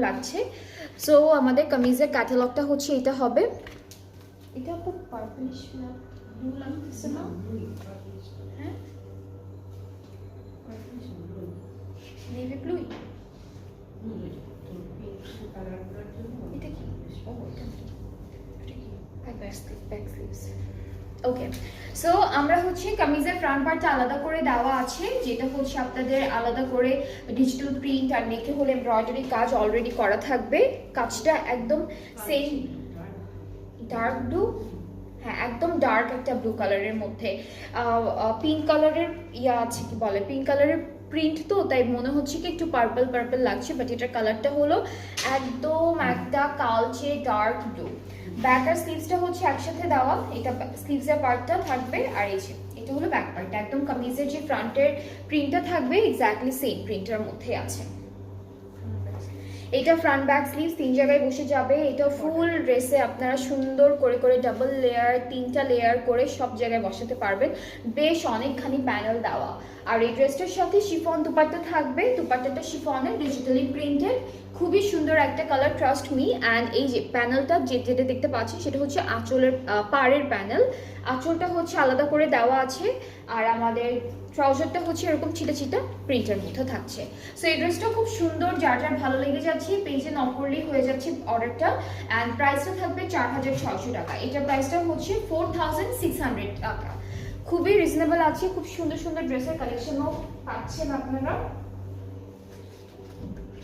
লাগছে। সো আমাদের কামিজের ক্যাটালগটা হচ্ছে এটা হবে। এটা খুব পার্পলিশ না ব্লু লাগতেছে না? হ্যাঁ নেভি ব্লু। এটা কি? ও এটা কি? Back sleeves. ওকে, সো আমরা হচ্ছে কামিজের ফ্রন্ট পার্টটা আলাদা করে দেওয়া আছে, যেটা হচ্ছে আপনাদের আলাদা করে ডিজিটাল প্রিন্ট আর নেকে হলে এমব্রয়ডারি কাজ অলরেডি করা থাকবে। কাজটা একদম সেম ডার্ক ব্লু, হ্যাঁ একদম ডার্ক একটা ব্লু কালারের মধ্যে পিঙ্ক কালারের ইয়া আছে, কি বলে পিঙ্ক কালারের প্রিন্ট, তো তাই মনে হচ্ছে কি একটু পার্পল পার্পল লাগছে, বাট এটার কালারটা হলো একদম একটা কালচে ডার্ক ব্লু। ব্যাক আর স্লিভসটা হচ্ছে একসাথে দেওয়া, এটা স্লিভসের পার্টটা থাকবে আর এই যে এটা হলো ব্যাক পার্টটা, একদম কামিজের যে ফ্রন্টের প্রিন্টটা থাকবে এক্স্যাক্টলি সেম প্রিন্টের মধ্যে আছে। এটা ফ্রন্ট ব্যাক স্লিভস 3 জায়গায় বসে যাবে। এটা ফুল ড্রেসে আপনারা সুন্দর করে করে ডাবল লেয়ার 3টা লেয়ার করে সব জায়গায় বসাতে পারবেন, বেশ অনেকখানি প্যানেল দেওয়া। আর এই ড্রেসটার সাথে শিফন দুপাট্টা থাকবে, দুপাট্টাটা শিফনের ডিজিটালি প্রিন্টেড, খুবই সুন্দর একটা কালার, ট্রাস্ট মি। অ্যান্ড এই যে প্যানেলটা যেটা দেখতে পাচ্ছেন সেটা হচ্ছে আঁচলের পাড়ের প্যানেল, আঁচলটা হচ্ছে আলাদা করে দেওয়া আছে। আর আমাদের ট্রাউজারটা হচ্ছে এরকম ছিটা ছিটা প্রিন্টের মধ্যে থাকছে। সো এই ড্রেসটা খুব সুন্দর, যার যার ভালো লেগে যাচ্ছে পেজে নক করলেই হয়ে যাচ্ছে অর্ডারটা। অ্যান্ড প্রাইসটা থাকবে 4600 টাকা। এটার প্রাইসটা হচ্ছে 4600 টাকা, খুবই রিজনেবল আছে। খুব সুন্দর সুন্দর ড্রেসের কালেকশনও পাচ্ছেন আপনারা।